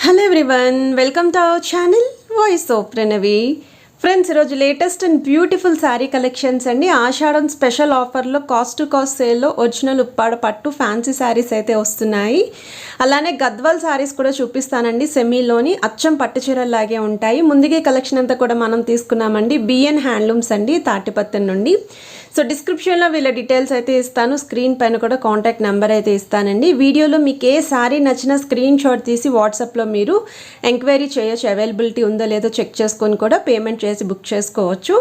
Hello everyone, welcome to our channel voice of Pranavi. Friends, ఈరోజు latest and beautiful saree collections అండి. Ashadham special ఆఫర్లో cost to cost సేల్లో original Uppada పట్టు fancy saris అయితే వస్తున్నాయి. అలానే గద్వాల్ శారీస్ కూడా చూపిస్తానండి. సెమీలోని అచ్చం పట్టు చీరల్లాగే ఉంటాయి. ముందుగా కలెక్షన్ అంతా కూడా మనం తీసుకున్నామండి. బిఎన్ హ్యాండ్లూమ్స్ అండి, తాటిపత్తి నుండి. సో డిస్క్రిప్షన్లో వీళ్ళ డీటెయిల్స్ అయితే ఇస్తాను. స్క్రీన్ పైన కూడా కాంటాక్ట్ నెంబర్ అయితే ఇస్తానండి. వీడియోలో మీకు ఏ శారీ నచ్చినా స్క్రీన్ షాట్ తీసి వాట్సాప్లో మీరు ఎంక్వైరీ చేయొచ్చు. అవైలబిలిటీ ఉందో లేదో చెక్ చేసుకొని కూడా పేమెంట్ చేసి బుక్ చేసుకోవచ్చు.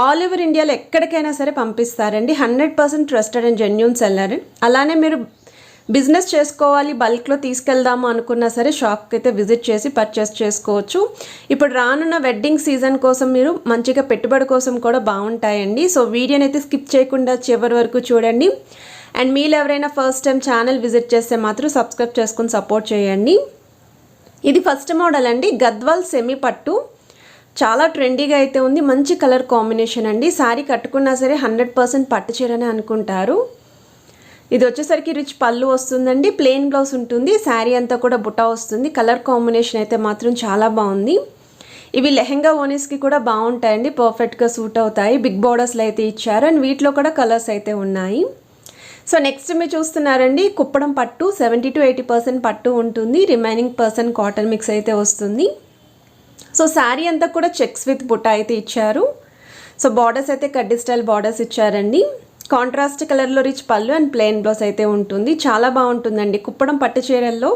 ఆల్ ఓవర్ ఇండియాలో ఎక్కడికైనా సరే పంపిస్తారండి. 100% ట్రస్టెడ్ అండ్ జెన్యూన్ సెల్లర్. అలానే మీరు బిజినెస్ చేసుకోవాలి, బల్క్లో తీసుకెళ్దాము అనుకున్నా సరే షాప్కి అయితే విజిట్ చేసి పర్చేస్ చేసుకోవచ్చు. ఇప్పుడు రానున్న వెడ్డింగ్ సీజన్ కోసం మీరు మంచిగా పెట్టుబడి కోసం కూడా బాగుంటాయండి. సో వీడియోని అయితే స్కిప్ చేయకుండా చివరి వరకు చూడండి. అండ్ మీరు ఎవరైనా ఫస్ట్ టైం ఛానల్ విజిట్ చేస్తే మాత్రం సబ్స్క్రైబ్ చేసుకొని సపోర్ట్ చేయండి. ఇది ఫస్ట్ మోడల్ అండి, గద్వాల్ సెమీ పట్టు. చాలా ట్రెండీగా అయితే ఉంది. మంచి కలర్ కాంబినేషన్ అండి. శారీ కట్టుకున్నా సరే 100% పట్టు చీరనే అనుకుంటారు. ఇది వచ్చేసరికి రిచ్ పళ్ళు వస్తుందండి. ప్లెయిన్ బ్లౌజ్ ఉంటుంది. శారీ అంతా కూడా బుటా వస్తుంది. కలర్ కాంబినేషన్ అయితే మాత్రం చాలా బాగుంది. ఇవి లెహెంగా ఓనీస్కి కూడా బాగుంటాయండి. పర్ఫెక్ట్గా సూట్ అవుతాయి. బిగ్ బోర్డర్స్లో అయితే ఇచ్చారు. అండ్ వీటిలో కూడా కలర్స్ అయితే ఉన్నాయి. సో నెక్స్ట్ మీరు చూస్తున్నారండి, కుప్పడం పట్టు. 70 to 80% పట్టు ఉంటుంది. రిమైనింగ్ % కాటన్ మిక్స్ అయితే వస్తుంది. సో శారీ అంతా కూడా చెక్స్ విత్ బుటా అయితే ఇచ్చారు. సో బార్డర్స్ అయితే కడ్డీ స్టైల్ బార్డర్స్ ఇచ్చారండి. కాంట్రాస్ట్ కలర్లో రిచ్ పళ్ళు అండ్ ప్లెయిన్ బ్లౌజ్ అయితే ఉంటుంది. చాలా బాగుంటుందండి. కుప్పడం పట్టు చీరల్లో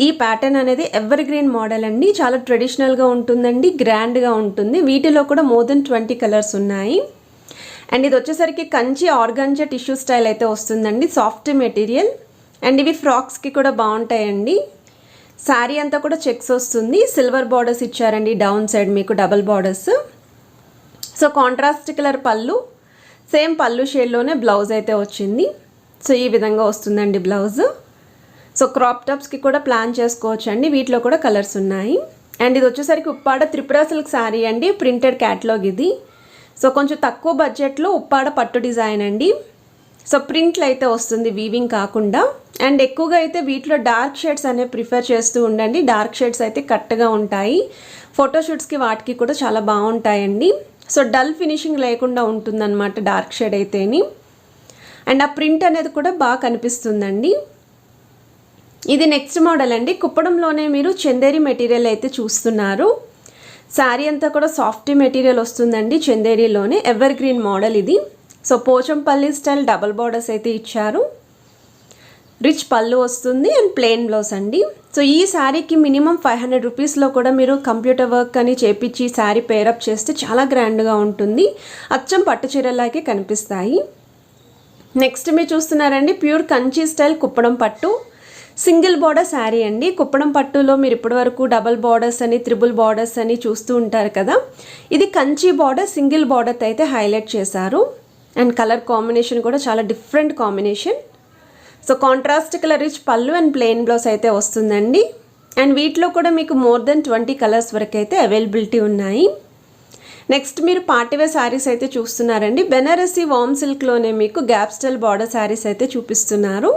ఈ ప్యాటర్న్ అనేది ఎవర్ గ్రీన్ మోడల్ అండి. చాలా ట్రెడిషనల్గా ఉంటుందండి, గ్రాండ్గా ఉంటుంది. వీటిలో కూడా మోర్ దెన్ 20 కలర్స్ ఉన్నాయి. అండ్ ఇది వచ్చేసరికి కంచి ఆర్గాంజా టిష్యూ స్టైల్ అయితే వస్తుందండి. Soft material. అండ్ ఇవి ఫ్రాక్స్కి కూడా బాగుంటాయండి. శారీ అంతా కూడా చెక్స్ వస్తుంది. సిల్వర్ బార్డర్స్ ఇచ్చారండి డౌన్ సైడ్ మీకు double borders. So contrast colour పళ్ళు, సేమ్ పళ్ళు షేడ్లోనే బ్లౌజ్ అయితే వచ్చింది. సో ఈ విధంగా వస్తుందండి బ్లౌజ్. సో క్రాప్ టాప్స్కి కూడా ప్లాన్ చేసుకోవచ్చు అండి. వీటిలో కూడా కలర్స్ ఉన్నాయి. అండ్ ఇది వచ్చేసరికి ఉప్పాడ త్రిపుర సిల్క్ శారీ అండి. ప్రింటెడ్ క్యాటలాగ్ ఇది. సో కొంచెం తక్కువ బడ్జెట్లో ఉప్పాడ పట్టు డిజైన్ అండి. సో ప్రింట్లు అయితే వస్తుంది, వీవింగ్ కాకుండా. అండ్ ఎక్కువగా అయితే వీటిలో డార్క్ షేడ్స్ అనేవి ప్రిఫర్ చేస్తూ ఉండండి. డార్క్ షేడ్స్ అయితే కరెక్ట్గా ఉంటాయి. ఫోటోషూట్స్కి వాటికి కూడా చాలా బాగుంటాయండి. సో డల్ ఫినిషింగ్ లేకుండా ఉంటుందన్నమాట డార్క్ షేడ్ అయితేని. అండ్ ఆ ప్రింట్ అనేది కూడా బాగా కనిపిస్తుందండి. ఇది నెక్స్ట్ మోడల్ అండి. కుప్పడంలోనే మీరు చందేరి మెటీరియల్ అయితే చూస్తున్నారు. శారీ అంతా కూడా సాఫ్ట్ మెటీరియల్ వస్తుందండి. చందేరిలోనే ఎవర్ గ్రీన్ మోడల్ ఇది. So Pochampally style double borders అయితే ఇచ్చారు. రిచ్ పళ్ళు వస్తుంది అండ్ ప్లెయిన్ బ్లౌజ్ అండి. సో ఈ శారీకి మినిమం 500 రూపీస్లో కూడా మీరు కంప్యూటర్ వర్క్ అని చేపించి శారీ పేరప్ చేస్తే చాలా గ్రాండ్గా ఉంటుంది. అచ్చం పట్టు చీరలాగే కనిపిస్తాయి. నెక్స్ట్ మీరు చూస్తున్నారండి, ప్యూర్ కంచి స్టైల్ కుప్పడం పట్టు సింగిల్ బార్డర్ శారీ అండి. కుప్పడం పట్టులో మీరు ఇప్పటివరకు డబల్ బార్డర్స్ అని, త్రిబుల్ బార్డర్స్ అని చూస్తూ ఉంటారు కదా. ఇది కంచి బార్డర్, సింగిల్ బార్డర్ అయితే హైలైట్ చేశారు. అండ్ కలర్ కాంబినేషన్ కూడా చాలా different combination. So contrast colour rich పళ్ళు అండ్ ప్లెయిన్ బ్లౌజ్ అయితే వస్తుందండి. అండ్ వీటిలో కూడా మీకు మోర్ దెన్ 20 కలర్స్ వరకు అయితే అవైలబిలిటీ ఉన్నాయి. నెక్స్ట్ మీరు పార్టీవేర్ శారీస్ అయితే చూస్తున్నారండి. బెనారసీ వామ్ సిల్క్లోనే మీకు గ్యాప్ స్టైల్ బార్డర్ శారీస్ అయితే చూపిస్తున్నారు.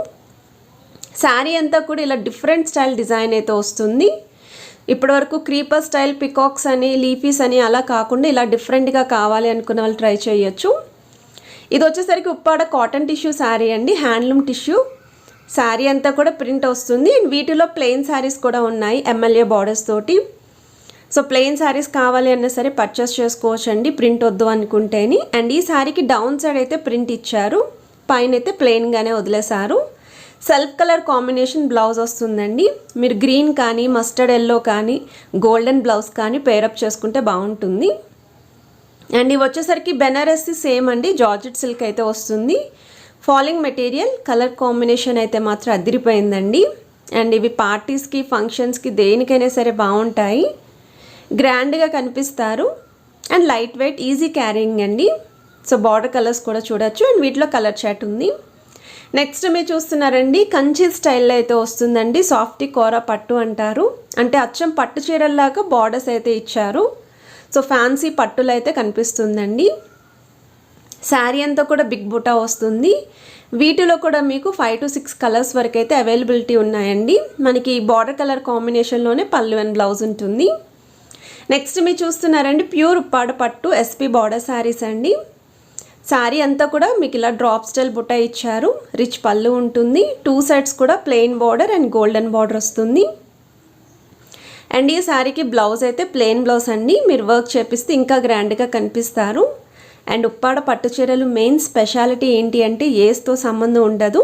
శారీ అంతా కూడా ఇలా డిఫరెంట్ స్టైల్ డిజైన్ అయితే వస్తుంది. ఇప్పటివరకు క్రీపర్ స్టైల్ పికాక్స్ అని, లీఫీస్ అని అలా కాకుండా ఇలా డిఫరెంట్గా కావాలి అనుకున్న వాళ్ళు ట్రై చేయొచ్చు. ఇది వచ్చేసరికి ఉప్పాడ కాటన్ టిష్యూ శారీ అండి, హ్యాండ్లూమ్ టిష్యూ. శారీ అంతా కూడా ప్రింట్ వస్తుంది. అండ్ వీటిలో ప్లెయిన్ శారీస్ కూడా ఉన్నాయి MLA బార్డర్స్ తోటి. సో ప్లెయిన్ శారీస్ కావాలి అన్నా సరే పర్చేస్ చేసుకోవచ్చు అండి, ప్రింట్ వద్దు అనుకుంటేని. అండ్ ఈ శారీకి డౌన్ సైడ్ అయితే ప్రింట్ ఇచ్చారు, పైన అయితే ప్లెయిన్గానే వదిలేశారు. సెల్ఫ్ కలర్ కాంబినేషన్ బ్లౌజ్ వస్తుందండి. మీరు గ్రీన్ కానీ, మస్టర్డ్ ఎల్లో కానీ, గోల్డెన్ బ్లౌజ్ కానీ పేరప్ చేసుకుంటే బాగుంటుంది. అండ్ ఇవి వచ్చేసరికి బెనారస్సి సేమ్ అండి, జార్జెట్ సిల్క్ అయితే వస్తుంది. Falling material. కలర్ కాంబినేషన్ అయితే మాత్రం అదిరిపోయిందండి. అండ్ ఇవి పార్టీస్కి, ఫంక్షన్స్కి దేనికైనా సరే బాగుంటాయి. గ్రాండ్గా కనిపిస్తారు. And light weight, easy carrying అండి. సో బార్డర్ కలర్స్ కూడా చూడొచ్చు. అండ్ వీటిలో కలర్ చాట్ ఉంది. నెక్స్ట్ మీరు చూస్తున్నారండి, కంచి స్టైల్లో అయితే వస్తుందండి. సాఫ్టీ కోరా పట్టు అంటారు. అంటే అచ్చం పట్టు చీరల్లాగా బార్డర్స్ అయితే ఇచ్చారు. సో ఫ్యాన్సీ పట్టులు అయితే కనిపిస్తుందండి. శారీ అంతా కూడా బిగ్ బుటా వస్తుంది. వీటిలో కూడా మీకు 5 to 6 కలర్స్ వరకు అయితే అవైలబిలిటీ ఉన్నాయండి. మనకి బార్డర్ కలర్ కాంబినేషన్లోనే పళ్ళు అండ్ బ్లౌజ్ ఉంటుంది. నెక్స్ట్ మీరు చూస్తున్నారండి ప్యూర్ ఉప్పాడ పట్టు ఎస్పీ బార్డర్ శారీస్ అండి. శారీ అంతా కూడా మీకు ఇలా డ్రాప్ స్టైల్ బుట్ట ఇచ్చారు. రిచ్ పళ్ళు ఉంటుంది. 2 సైడ్స్ కూడా plain border and golden border వస్తుంది. అండ్ ఈ శారీకి బ్లౌజ్ అయితే ప్లెయిన్ బ్లౌజ్ అండి. మీరు వర్క్ చేపిస్తే ఇంకా గ్రాండ్గా కనిపిస్తారు. అండ్ ఉప్పాడ పట్టు చీరలు మెయిన్ స్పెషాలిటీ ఏంటి అంటే ఏజ్తో సంబంధం ఉండదు.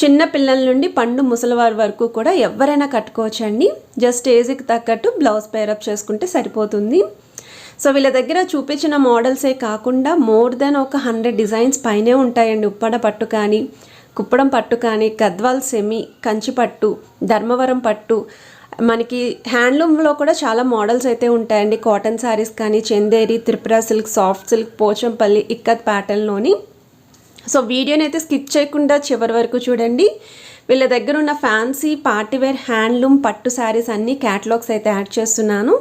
చిన్న పిల్లల నుండి పండు ముసలివారి వరకు కూడా ఎవరైనా కట్టుకోవచ్చండి. జస్ట్ ఏజ్కి తగ్గట్టు బ్లౌజ్ పేరప్ చేసుకుంటే సరిపోతుంది. సో వీళ్ళ దగ్గర చూపించిన మోడల్సే కాకుండా మోర్ దెన్ ఒక 100 డిజైన్స్ పైనే ఉంటాయండి. ఉప్పాడ పట్టు కానీ, కుప్పడం పట్టు కానీ, గద్వాల్ సెమీ, కంచి పట్టు, ధర్మవరం పట్టు, మనకి హ్యాండ్లూమ్లో కూడా చాలా మోడల్స్ అయితే ఉంటాయండి. కాటన్ శారీస్ కానీ, Chanderi, Tripura silk, soft silk, Pochampally, ikat ప్యాటర్న్లోని. సో వీడియోని అయితే స్కిప్ చేయకుండా చివరి వరకు చూడండి. వీళ్ళ దగ్గర ఉన్న ఫ్యాన్సీ పార్టీవేర్ హ్యాండ్లూమ్ పట్టు శారీస్ అన్ని క్యాటలాగ్స్ అయితే యాడ్ చేస్తున్నాను.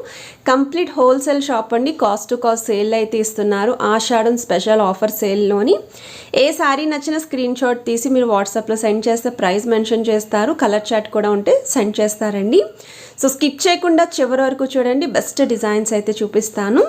కంప్లీట్ హోల్సేల్ షాప్ అండి. కాస్ట్ టు కాస్ట్ సేల్ అయితే ఇస్తున్నారు. ఆషాఢం స్పెషల్ ఆఫర్ సేల్లోని. ఏ శారీ నచ్చిన స్క్రీన్ షాట్ తీసి మీరు వాట్సాప్లో సెండ్ చేస్తే ప్రైస్ మెన్షన్ చేస్తారు. కలర్ చార్ట్ కూడా ఉంటే సెండ్ చేస్తారండి. సో స్కిప్ చేయకుండా చివరి వరకు చూడండి. బెస్ట్ డిజైన్స్ అయితే చూపిస్తాను.